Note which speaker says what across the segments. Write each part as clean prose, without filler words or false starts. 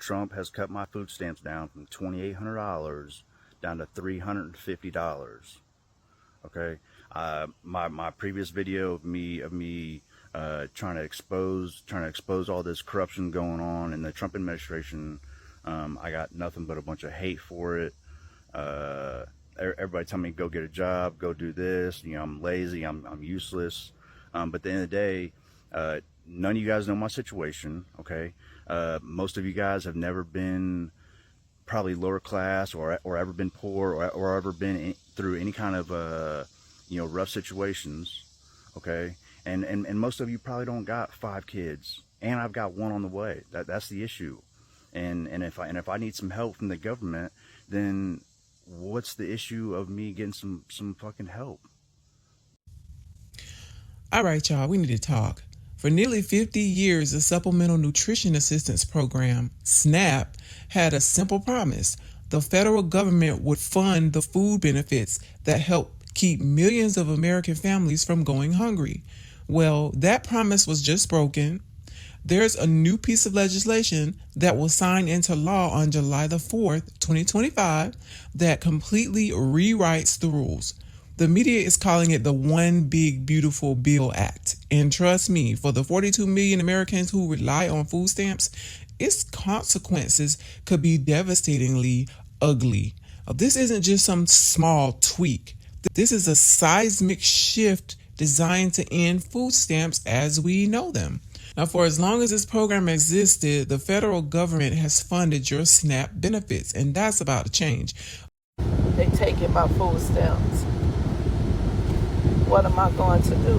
Speaker 1: Trump has cut my food stamps down from $2,800 down to $350. Okay, my previous video of me trying to expose all this corruption going on in the Trump administration, I got nothing but a bunch of hate for it. Everybody telling me go get a job, go do this. You know, I'm lazy, I'm useless. But at the end of the day, none of you guys know my situation. Okay, most of you guys have never been probably lower class or ever been poor or ever been through any kind of rough situations. Okay, and most of you probably don't got 5 kids, and I've got 1 on the way. That's the issue. And if I need some help from the government, then what's the issue of me getting some fucking help?
Speaker 2: All right, y'all, we need to talk. For nearly 50 years, the Supplemental Nutrition Assistance Program, SNAP, had a simple promise. The federal government would fund the food benefits that help keep millions of American families from going hungry. Well, that promise was just broken. There's a new piece of legislation that will sign into law on July the 4th, 2025, that completely rewrites the rules. The media is calling it the One Big Beautiful Bill Act. And trust me, for the 42 million Americans who rely on food stamps, its consequences could be devastatingly ugly. This isn't just some small tweak. This is a seismic shift designed to end food stamps as we know them. Now, for as long as this program existed, the federal government has funded your SNAP benefits, and that's about to change.
Speaker 3: They taking my food stamps. What am I going to do?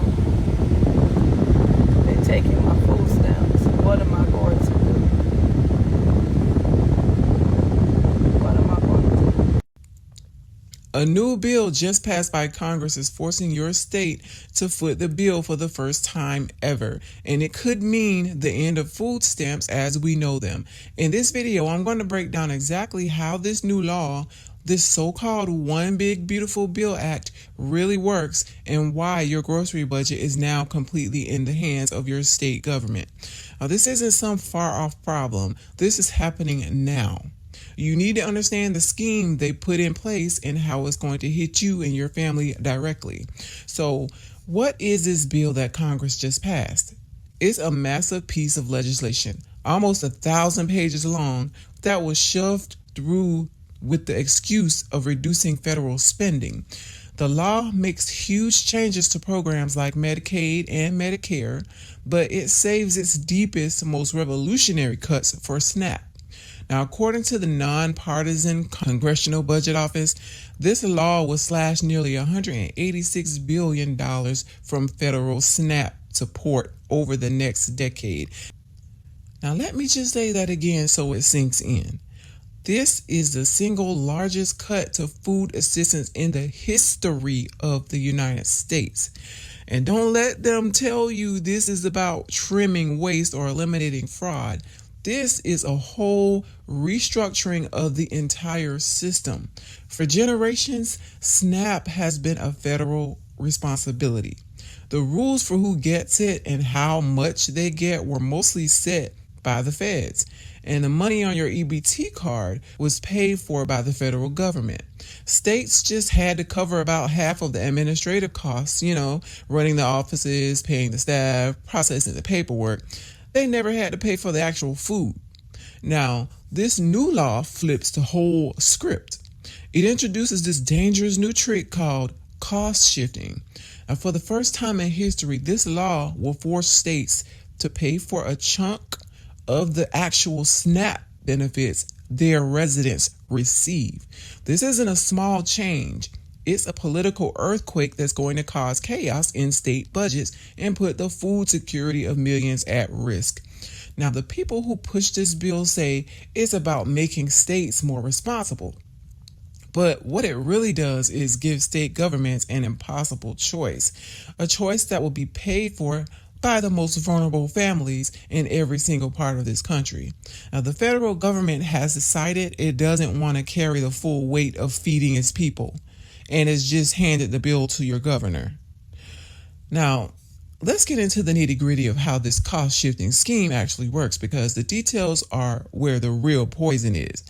Speaker 3: They taking my food stamps. What am I going to do? What am I going to do?
Speaker 2: A new bill just passed by Congress is forcing your state to foot the bill for the first time ever, and it could mean the end of food stamps as we know them. In this video, I'm going to break down exactly how this new law, this so-called One Big Beautiful Bill Act, really works and why your grocery budget is now completely in the hands of your state government. Now, this isn't some far-off problem. This is happening now. You need to understand the scheme they put in place and how it's going to hit you and your family directly. So, what is this bill that Congress just passed? It's a massive piece of legislation, almost 1,000 pages long, that was shoved through with the excuse of reducing federal spending. The law makes huge changes to programs like Medicaid and Medicare, but it saves its deepest, most revolutionary cuts for SNAP. Now, according to the nonpartisan Congressional Budget Office, this law will slash nearly $186 billion from federal SNAP support over the next decade. Now, let me just say that again so it sinks in. This is the single largest cut to food assistance in the history of the United States. And don't let them tell you this is about trimming waste or eliminating fraud. This is a whole restructuring of the entire system. For generations, SNAP has been a federal responsibility. The rules for who gets it and how much they get were mostly set by the feds, and the money on your EBT card was paid for by the federal government. States just had to cover about half of the administrative costs, running the offices, paying the staff, processing the paperwork. They never had to pay for the actual food. Now, this new law flips the whole script. It introduces this dangerous new trick called cost shifting. And for the first time in history, this law will force states to pay for a chunk of the actual SNAP benefits their residents receive. This isn't a small change. It's a political earthquake that's going to cause chaos in state budgets and put the food security of millions at risk. Now, the people who push this bill say it's about making states more responsible. But what it really does is give state governments an impossible choice, a choice that will be paid for by the most vulnerable families in every single part of this country. Now, the federal government has decided it doesn't want to carry the full weight of feeding its people, and it's just handed the bill to your governor. Now, let's get into the nitty-gritty of how this cost-shifting scheme actually works, because the details are where the real poison is.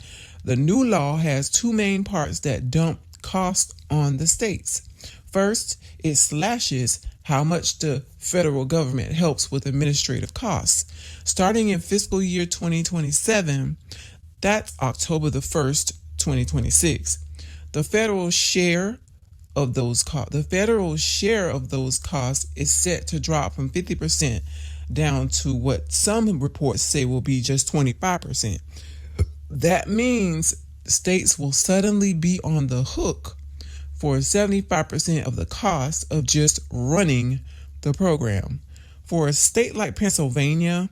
Speaker 2: The new law has two main parts that dump cost on the states. First, it slashes how much the federal government helps with administrative costs. Starting in fiscal year 2027, that's October the 1st, 2026. The federal share of those costs is set to drop from 50% down to what some reports say will be just 25%. That means states will suddenly be on the hook for 75% of the cost of just running the program. For a state like Pennsylvania,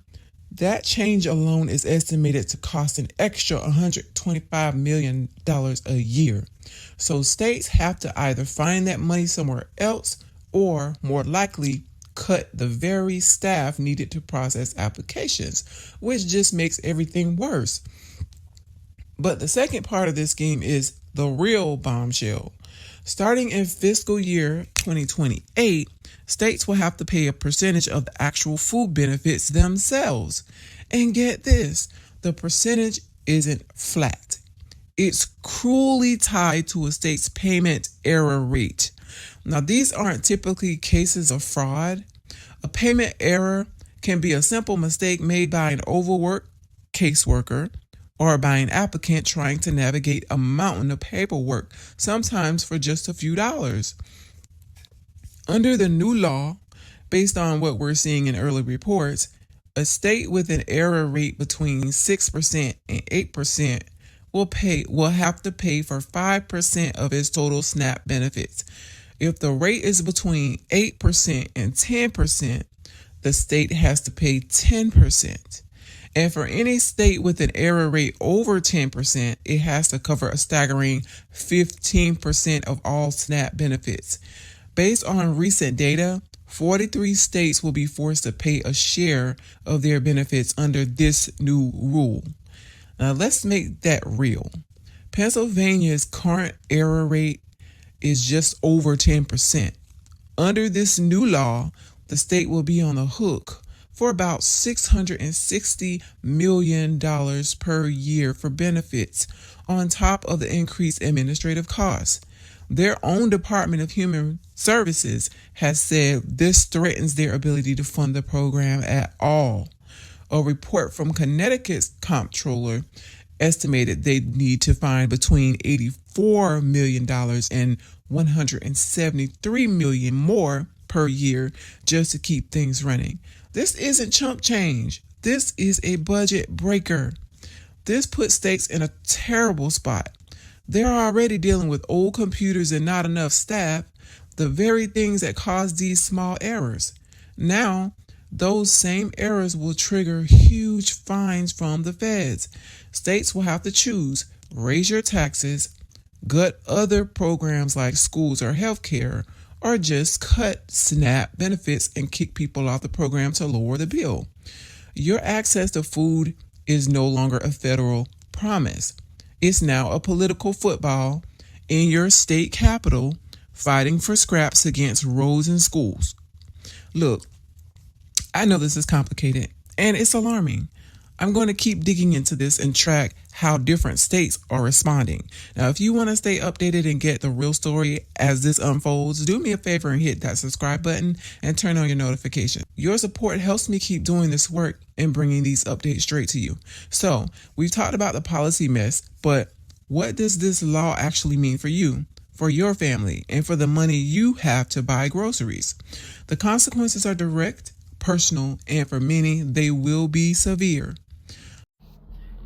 Speaker 2: that change alone is estimated to cost an extra $125 million a year. So states have to either find that money somewhere else or, more likely, cut the very staff needed to process applications, which just makes everything worse. But the second part of this scheme is the real bombshell. Starting in fiscal year 2028, states will have to pay a percentage of the actual food benefits themselves. And get this, the percentage isn't flat. It's cruelly tied to a state's payment error rate. Now, these aren't typically cases of fraud. A payment error can be a simple mistake made by an overworked caseworker or by an applicant trying to navigate a mountain of paperwork, sometimes for just a few dollars. Under the new law, based on what we're seeing in early reports, a state with an error rate between 6% and 8% will have to pay for 5% of its total SNAP benefits. If the rate is between 8% and 10%, the state has to pay 10%. And for any state with an error rate over 10%, it has to cover a staggering 15% of all SNAP benefits. Based on recent data, 43 states will be forced to pay a share of their benefits under this new rule. Now let's make that real. Pennsylvania's current error rate is just over 10%. Under this new law, the state will be on the hook for about $660 million per year for benefits, on top of the increased administrative costs. Their own Department of Human Services has said this threatens their ability to fund the program at all. A report from Connecticut's comptroller estimated they'd need to find between $84 million and $173 million more per year just to keep things running. This isn't chump change. This is a budget breaker. This puts states in a terrible spot. They're already dealing with old computers and not enough staff, the very things that cause these small errors. Now, those same errors will trigger huge fines from the feds. States will have to choose: raise your taxes, gut other programs like schools or healthcare, or just cut SNAP benefits and kick people off the program to lower the bill. Your access to food is no longer a federal promise. It's now a political football in your state capital, fighting for scraps against roads and schools. Look, I know this is complicated and it's alarming. I'm going to keep digging into this and track how different states are responding. Now, if you want to stay updated and get the real story as this unfolds, do me a favor and hit that subscribe button and turn on your notifications. Your support helps me keep doing this work and bringing these updates straight to you. So, we've talked about the policy mess, but what does this law actually mean for you, for your family, and for the money you have to buy groceries? The consequences are direct, personal, and for many, they will be severe.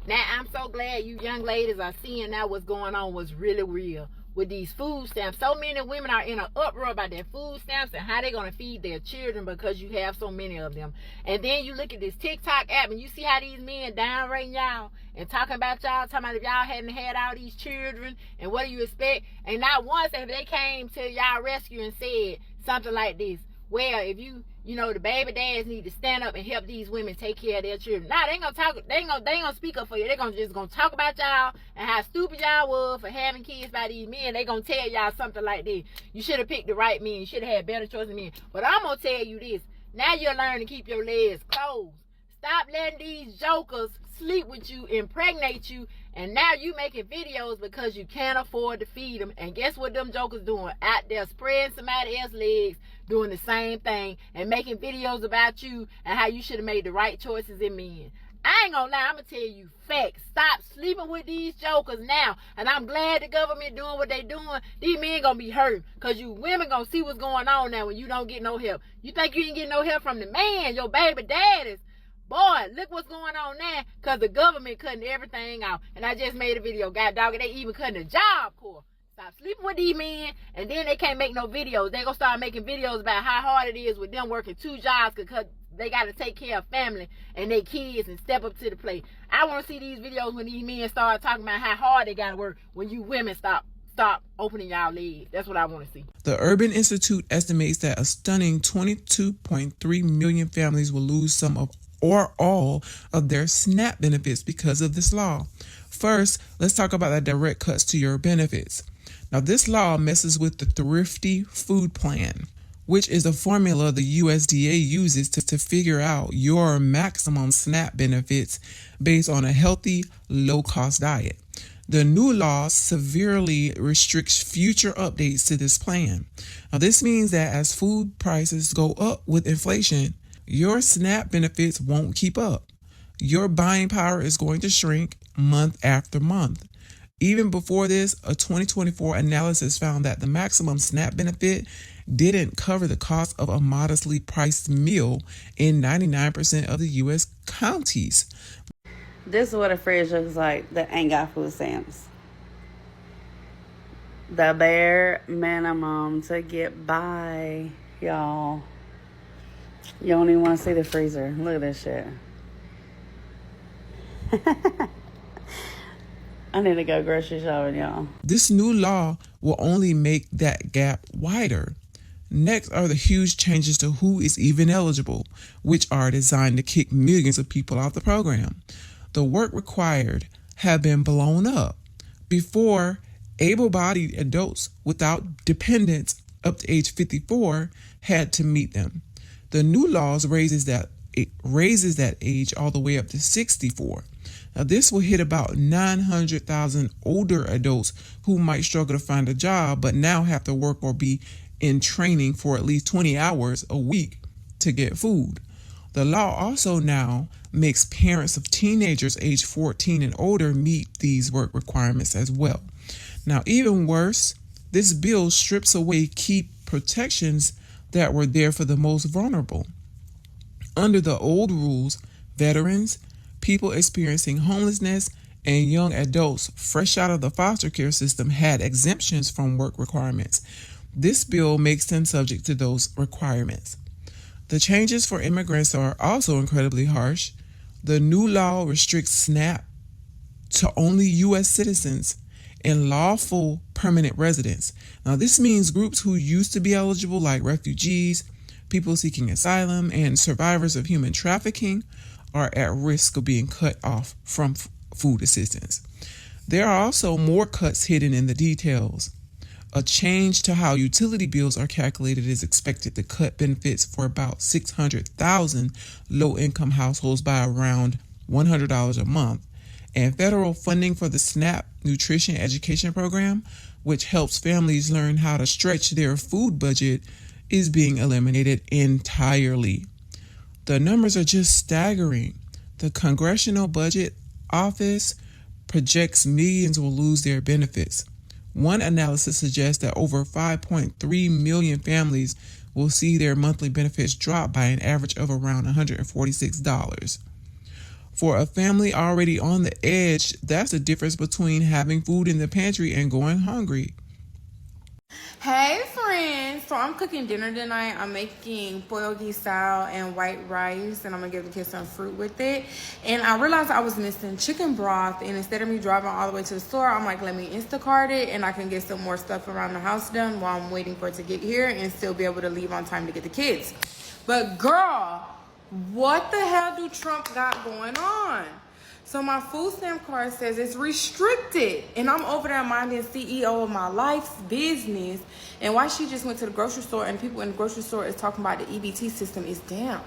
Speaker 4: Now, I'm so glad you young ladies are seeing now what's going on was really real with these food stamps. So many women are in an uproar about their food stamps and how they're going to feed their children because you have so many of them. And then you look at this TikTok app and you see how these men downrating y'all and talking about y'all, talking about if y'all hadn't had all these children and what do you expect? And not once have they came to y'all rescue and said something like this: well, if you know, the baby dads need to stand up and help these women take care of their children. Nah, they ain't gonna talk. They ain't gonna speak up for you. They just gonna talk about y'all and how stupid y'all was for having kids by these men. They gonna tell y'all something like this: you should have picked the right men. You should have had better choices than men. But I'm gonna tell you this: Now you'll learn to keep your legs closed. Stop letting these jokers sleep with you, impregnate you, and now you making videos because you can't afford to feed them. And guess what them jokers doing? Out there spreading somebody else's legs, doing the same thing, and making videos about you and how you should have made the right choices in men. I ain't gonna lie, I'm gonna tell you facts. Stop sleeping with these jokers now. And I'm glad the government doing what they doing. These men gonna be hurt, because you women gonna see what's going on now when you don't get no help. You think you ain't get no help from the man, your baby daddies. Boy, look what's going on now, because the government cutting everything out. And I just made a video, God dog, they even cutting the Job Corps. Stop sleeping with these men, and then they can't make no videos. They gonna start making videos about how hard it is with them working 2 jobs, because they got to take care of family and their kids and step up to the plate. I want to see these videos when these men start talking about how hard they got to work, when you women stop opening y'all legs. That's what I want to see.
Speaker 2: The Urban Institute estimates that a stunning 22.3 million families will lose some of or all of their SNAP benefits because of this law. First, let's talk about the direct cuts to your benefits. Now, this law messes with the Thrifty Food Plan, which is a formula the USDA uses to figure out your maximum SNAP benefits based on a healthy, low-cost diet. The new law severely restricts future updates to this plan. Now, this means that as food prices go up with inflation, your SNAP benefits won't keep up. Your buying power is going to shrink month after month. Even before this, a 2024 analysis found that the maximum SNAP benefit didn't cover the cost of a modestly priced meal in 99% of the U.S. counties.
Speaker 5: This is what a fridge looks like that ain't got food stamps. The bare minimum to get by, y'all. You don't even want to see the freezer. Look at this shit. I need to go grocery shopping, y'all.
Speaker 2: This new law will only make that gap wider. Next are the huge changes to who is even eligible, which are designed to kick millions of people off the program. The work required have been blown up. Before, able-bodied adults without dependents up to age 54 had to meet them. The new laws raises that age all the way up to 64. Now, this will hit about 900,000 older adults who might struggle to find a job, but now have to work or be in training for at least 20 hours a week to get food. The law also now makes parents of teenagers age 14 and older meet these work requirements as well. Now, even worse, this bill strips away key protections that were there for the most vulnerable. Under the old rules, veterans, people experiencing homelessness, and young adults fresh out of the foster care system had exemptions from work requirements. This bill makes them subject to those requirements. The changes for immigrants are also incredibly harsh. The new law restricts SNAP to only U.S. citizens and lawful permanent residents. Now, this means groups who used to be eligible, like refugees, people seeking asylum, and survivors of human trafficking, are at risk of being cut off from food assistance. There are also more cuts hidden in the details. A change to how utility bills are calculated is expected to cut benefits for about 600,000 low-income households by around $100 a month. And federal funding for the SNAP Nutrition Education Program, which helps families learn how to stretch their food budget, is being eliminated entirely. The numbers are just staggering. The Congressional Budget Office projects millions will lose their benefits. One analysis suggests that over 5.3 million families will see their monthly benefits drop by an average of around $146. For a family already on the edge, that's the difference between having food in the pantry and going hungry.
Speaker 6: Hey friends, so I'm cooking dinner tonight. I'm making bulgogi style and white rice, and I'm gonna give the kids some fruit with it. And I realized I was missing chicken broth, and instead of me driving all the way to the store, I'm like, let me Instacart it, and I can get some more stuff around the house done while I'm waiting for it to get here and still be able to leave on time to get the kids. But girl, what the hell do Trump got going on? So my food stamp card says it's restricted. And I'm over there minding CEO of my life's business. And why she just went to the grocery store and people in the grocery store is talking about the EBT system is down.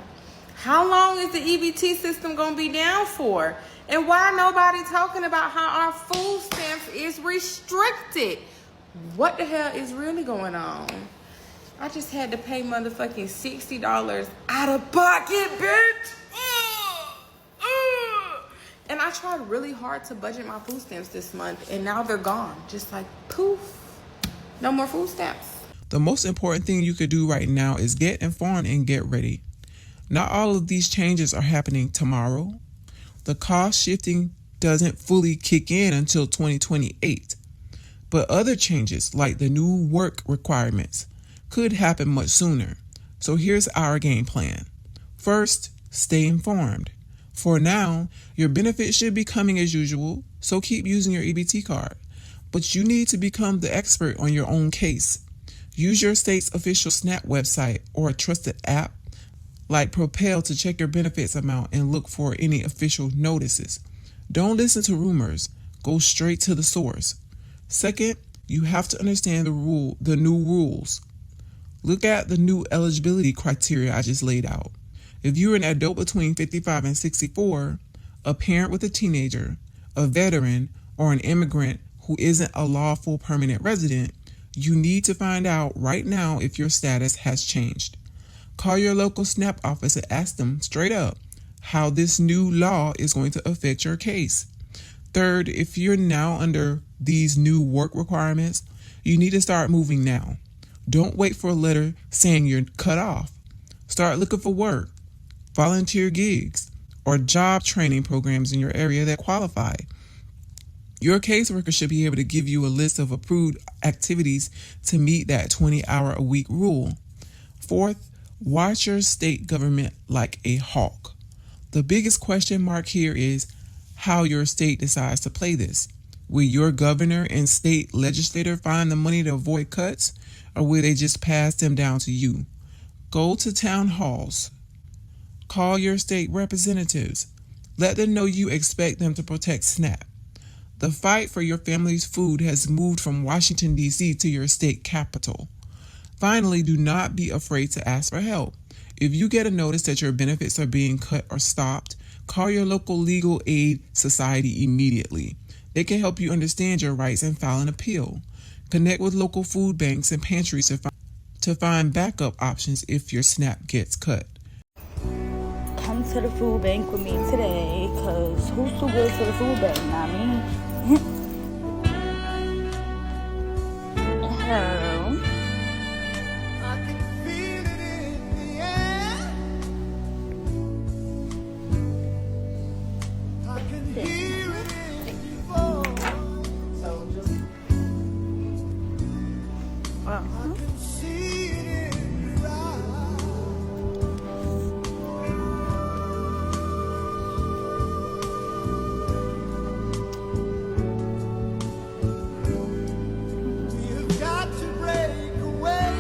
Speaker 6: How long is the EBT system going to be down for? And why nobody talking about how our food stamps is restricted? What the hell is really going on? I just had to pay motherfucking $60 out of pocket, bitch. And I tried really hard to budget my food stamps this month, and now they're gone. Just like poof. No more food stamps.
Speaker 2: The most important thing you could do right now is get informed and get ready. Not all of these changes are happening tomorrow. The cost shifting doesn't fully kick in until 2028. But other changes, like the new work requirements, could happen much sooner. So here's our game plan. First, stay informed. For now, your benefits should be coming as usual, so keep using your EBT card. But you need to become the expert on your own case. Use your state's official SNAP website or a trusted app like Propel to check your benefits amount and look for any official notices. Don't listen to rumors. Go straight to the source. Second, you have to understand the new rules. Look at the new eligibility criteria I just laid out. If you're an adult between 55 and 64, a parent with a teenager, a veteran, or an immigrant who isn't a lawful permanent resident, you need to find out right now if your status has changed. Call your local SNAP office and ask them straight up how this new law is going to affect your case. Third, if you're now under these new work requirements, you need to start moving now. Don't wait for a letter saying you're cut off. Start looking for work, volunteer gigs, or job training programs in your area that qualify. Your caseworker should be able to give you a list of approved activities to meet that 20-hour-a-week rule. Fourth, watch your state government like a hawk. The biggest question mark here is how your state decides to play this. Will your governor and state legislator find the money to avoid cuts, or will they just pass them down to you? Go to town halls. Call your state representatives. Let them know you expect them to protect SNAP. The fight for your family's food has moved from Washington, D.C. to your state capital. Finally, do not be afraid to ask for help. If you get a notice that your benefits are being cut or stopped, call your local legal aid society immediately. They can help you understand your rights and file an appeal. Connect with local food banks and pantries to find backup options if your SNAP gets cut.
Speaker 5: Come to the food bank with me today, because who's too good for the food bank? Not me. Hello.
Speaker 7: I can feel it in the air. I can hear it in your voice. I can see it in your eyes. We've got to break away.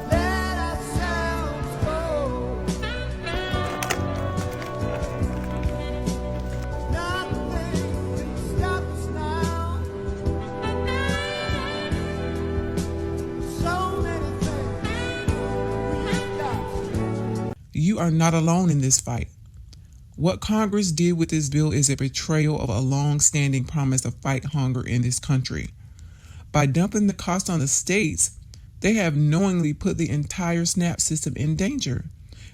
Speaker 7: Let ourselves go. Nothing can stop us now. So many things we've got.
Speaker 2: You are not alone in this fight. What Congress did with this bill is a betrayal of a long-standing promise to fight hunger in this country. By dumping the cost on the states, they have knowingly put the entire SNAP system in danger,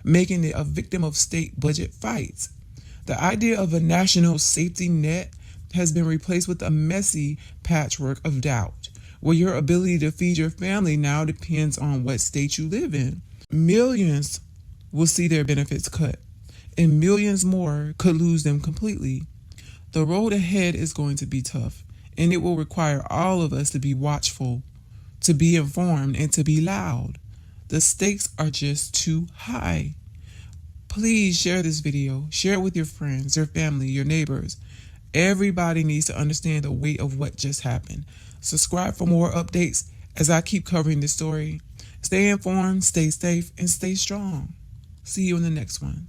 Speaker 2: making it a victim of state budget fights. The idea of a national safety net has been replaced with a messy patchwork of doubt, where your ability to feed your family now depends on what state you live in. Millions will see their benefits cut, and millions more could lose them completely. The road ahead is going to be tough, and it will require all of us to be watchful, to be informed, and to be loud. The stakes are just too high. Please share this video. Share it with your friends, your family, your neighbors. Everybody needs to understand the weight of what just happened. Subscribe for more updates as I keep covering this story. Stay informed, stay safe, and stay strong. See you in the next one.